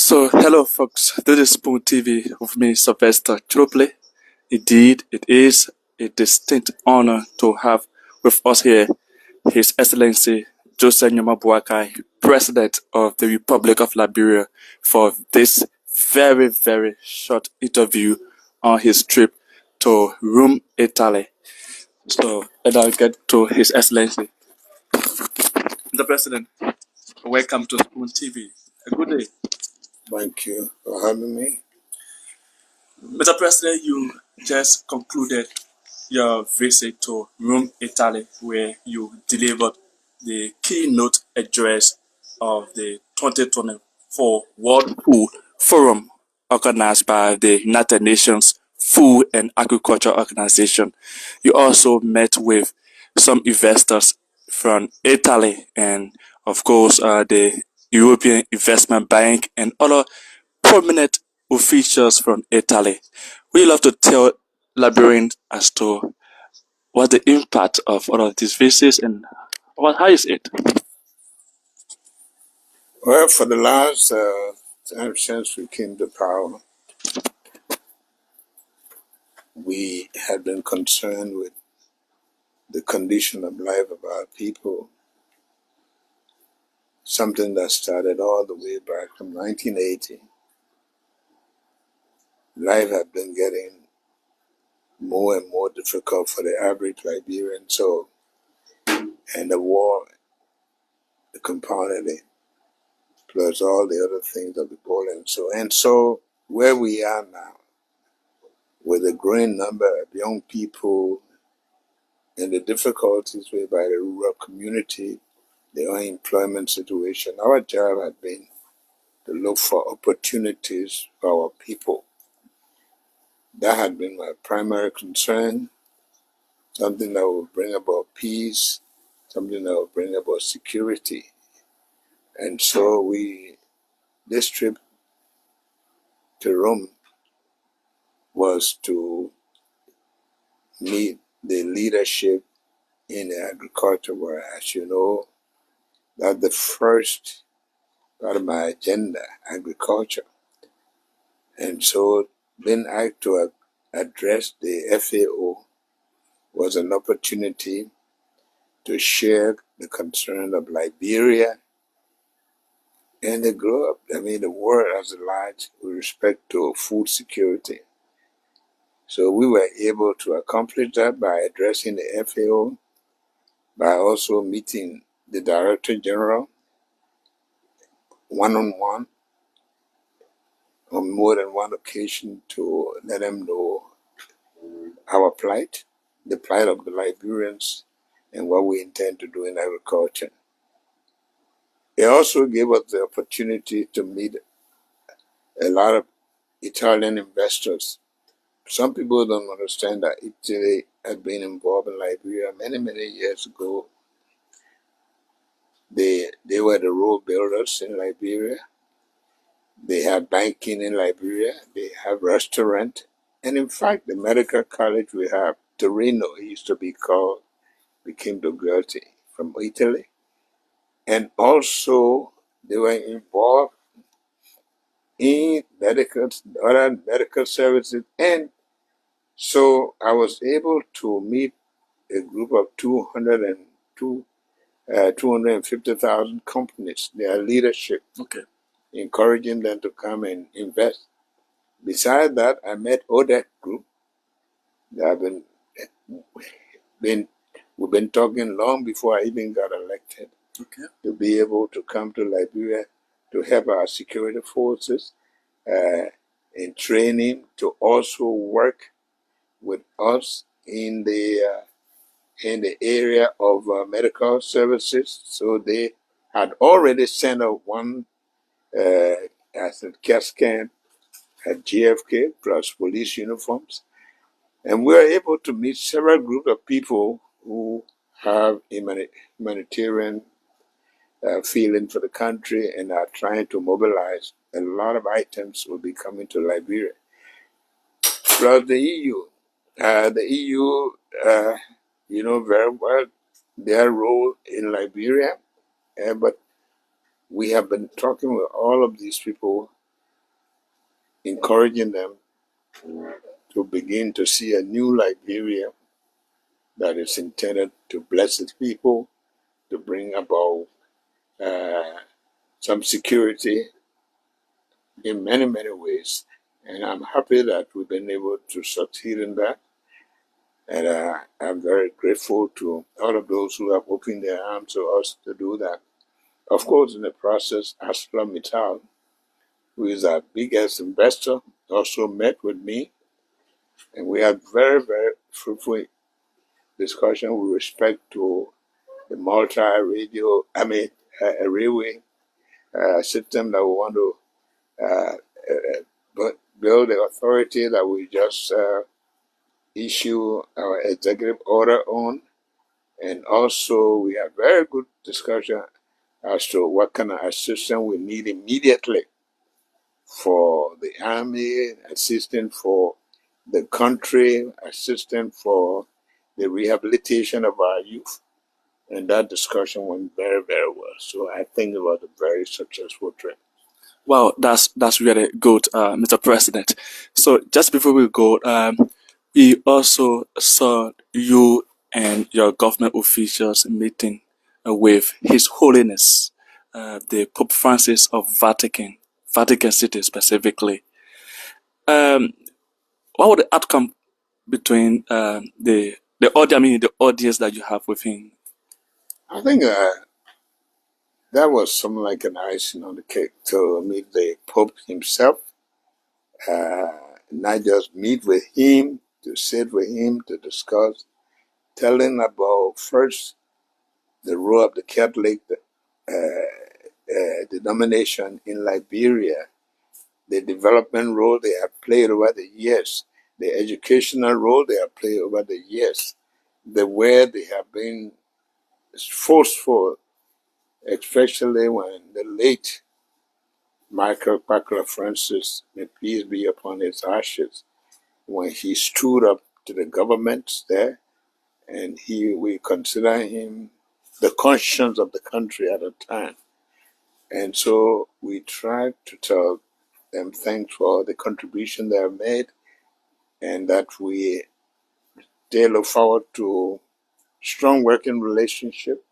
So, hello folks, this is Spoon TV with me, Sylvester Chuple. Indeed, it is a distinct honor to have with us here His Excellency Joseph Nyoma Boakai, President of the Republic of Liberia, for this very, very short interview on his trip to Rome, Italy. So, and I'll get to His Excellency. The President, welcome to Spoon TV. A good day. Thank you for having me. Mr. President, you just concluded your visit to Rome, Italy, where you delivered the keynote address of the 2024 World Food Forum organized by the United Nations Food and Agriculture Organization. You also met with some investors from Italy and, of course, the European Investment Bank and other prominent officials from Italy. We love to tell Liberians as to what's the impact of all of these visits and how is it? Well, for the last time since we came to power, we had been concerned with the condition of life of our people, something that started all the way back from 1980. Life had been getting more and more difficult for the average Liberian, and the war compounded it, plus all the other things of the ball and so where we are now, with a growing number of young people and the difficulties whereby the rural community, the unemployment situation, our job had been to look for opportunities for our people. That had been my primary concern, something that will bring about peace, something that will bring about security. And so this trip to Rome was to meet the leadership in agriculture, where, as you know, that's the first part of my agenda, agriculture. And so being asked to address the FAO was an opportunity to share the concern of Liberia and the globe, the world as a large, with respect to food security. So we were able to accomplish that by addressing the FAO, by also meeting the Director General one-on-one on more than one occasion to let them know our plight, the plight of the Liberians, and what we intend to do in agriculture. It also gave us the opportunity to meet a lot of Italian investors. Some people don't understand that Italy had been involved in Liberia many, many years ago. They were the road builders in Liberia. They had banking in Liberia. They have restaurant. And in fact, the medical college we have, Torino, it used to be called, became Dougherty, from Italy. And also, they were involved in other medical services. And so I was able to meet a group of 250,000 companies, their leadership, encouraging them to come and invest. Besides that, I met ODEC group. We've been talking long before I even got elected, to be able to come to Liberia to help our security forces in training, to also work with us in the area of medical services. So they had already sent out one as a CAT scan at GFK plus police uniforms. And we were able to meet several groups of people who have a humanitarian feeling for the country and are trying to mobilize. A lot of items will be coming to Liberia. Plus the EU. The EU, you know very well their role in Liberia, but we have been talking with all of these people encouraging them to begin to see a new Liberia that is intended to bless its people, to bring about uh, some security in many, many ways. And I'm happy that we've been able to succeed in that. And I'm very grateful to all of those who have opened their arms to us to do that. Of course, in the process, ArcelorMittal, who is our biggest investor, also met with me. And we had very, very fruitful discussion with respect to the multi-radio, a railway system that we want to build the authority that we just issue our executive order on. And also, we had very good discussion as to what kind of assistance we need immediately for the army, assistance for the country, assistance for the rehabilitation of our youth. And that discussion went very, very well. So I think it was a very successful trip. Wow, that's really good, Mr. President. So just before we go, we also saw you and your government officials meeting with His Holiness, the Pope Francis of Vatican City specifically. Um, what was the outcome between the audience that you have with him? I think that was something like an icing on the cake to meet the Pope himself, not just meet with him, to sit with him, to discuss, telling about first the role of the Catholic denomination in Liberia, the development role they have played over the years, the educational role they have played over the years, the way they have been forceful, especially when the late Michael Packer Francis, may peace be upon his ashes, when he stood up to the government there, and we consider him the conscience of the country at the time. And so we tried to tell them thanks for the contribution they have made, and that they look forward to strong working relationship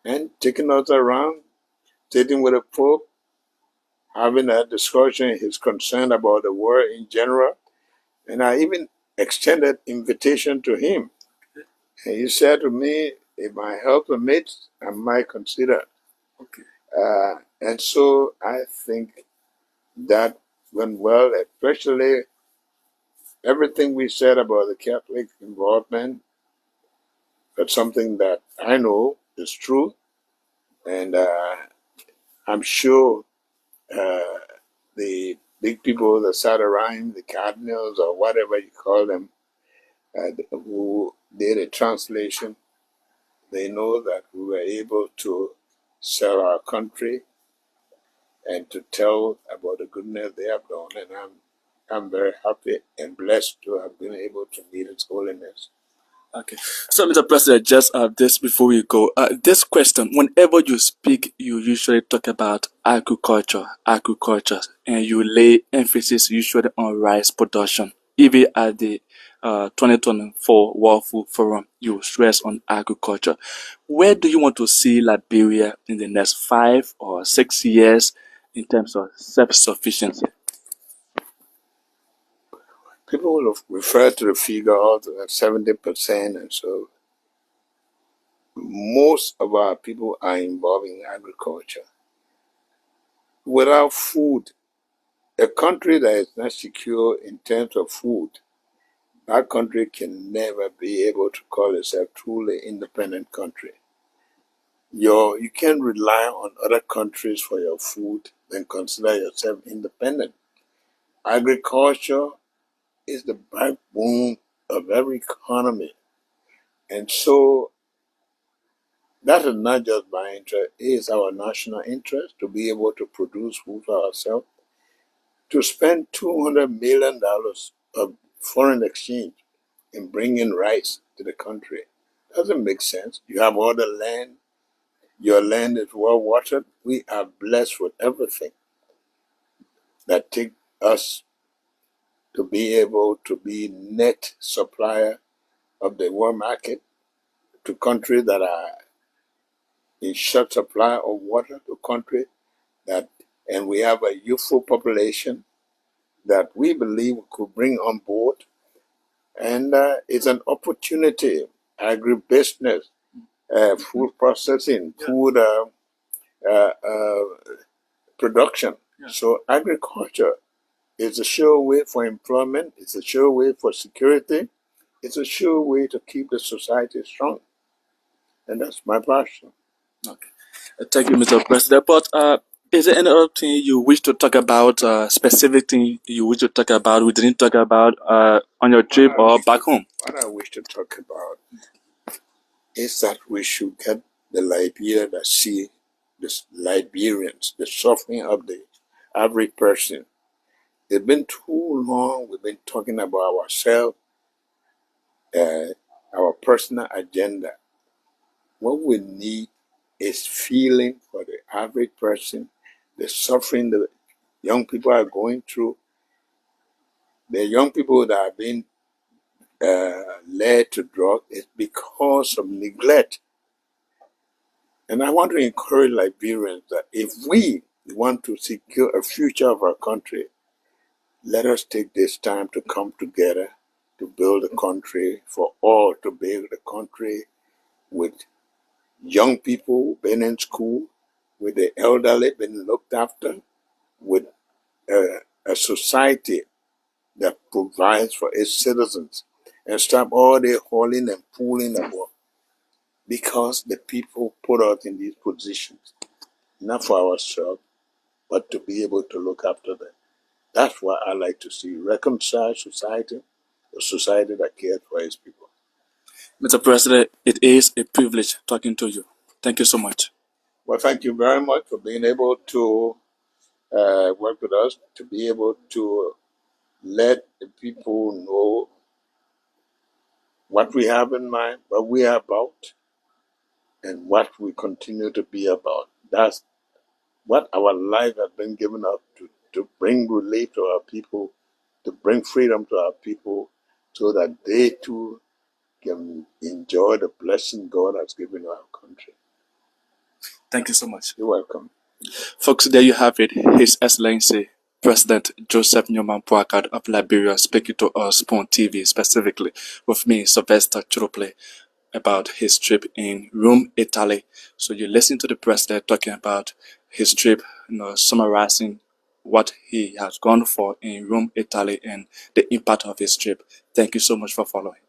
and taking us around, sitting with the Pope, having a discussion, his concern about the war in general. And I even extended invitation to him. And he said to me, if my health permits, I might consider. Okay. And so I think that went well, especially everything we said about the Catholic involvement. That's something that I know is true. And I'm sure uh, the big people that sat around, the cardinals or whatever you call them, who did a translation, they know that we were able to sell our country and to tell about the goodness they have done. And I'm very happy and blessed to have been able to meet His Holiness. Okay. So, Mr. President, just this before we go, this question: whenever you speak, you usually talk about agriculture, and you lay emphasis usually on rice production. Even at the 2024 World Food Forum, you stress on agriculture. Where do you want to see Liberia in the next 5 or 6 years in terms of self-sufficiency? People will refer to the figure of 70%, and so most of our people are involved in agriculture. Without food, a country that is not secure in terms of food, that country can never be able to call itself truly independent country. You can't rely on other countries for your food, then consider yourself independent. Agriculture is the backbone of every economy. And so that is not just my interest, it is our national interest to be able to produce food for ourselves. To spend $200 million of foreign exchange in bringing rice to the country doesn't make sense. You have all the land, your land is well watered. We are blessed with everything that take us to be able to be net supplier of the world market to countries that are in short supply of water, to countries that, and we have a youthful population that we believe we could bring on board. And it's an opportunity, agribusiness, food processing, food production. Yeah. So agriculture is a sure way for employment. It's a sure way for security. It's a sure way to keep the society strong. And that's my passion. Okay. Thank you, Mr. President. But is there any other thing you wish to talk about, specific thing you wish to talk about, we didn't talk about on your trip or back home? What I wish to talk about is that we should get the Liberia that see the Liberians, the suffering of the average person. It's been too long we've been talking about ourselves, our personal agenda. What we need is feeling for the average person, the suffering the young people are going through, the young people that are being led to drug is because of neglect. And I want to encourage Liberians that if we want to secure a future of our country, let us take this time to come together to build a country for all, to build a country with young people being in school, with the elderly being looked after, with a society that provides for its citizens, and stop all the hauling and pulling about, because the people put us in these positions, not for ourselves, but to be able to look after them. That's what I like to see. Reconciled society, a society that cares for its people. Mr. President, it is a privilege talking to you. Thank you so much. Well, thank you very much for being able to work with us, to be able to let the people know what we have in mind, what we are about, and what we continue to be about. That's what our life has been given up to bring relief to our people, to bring freedom to our people, so that they too can enjoy the blessing God has given our country. Thank you so much. You're welcome. Folks, there you have it. His Excellency President Joseph Newman Boakai of Liberia speaking to us on TV, specifically with me, Sylvester Churuple, about his trip in Rome, Italy. So you listen to the president talking about his trip, summarizing what he has gone for in Rome, Italy, and the impact of his trip. Thank you so much for following.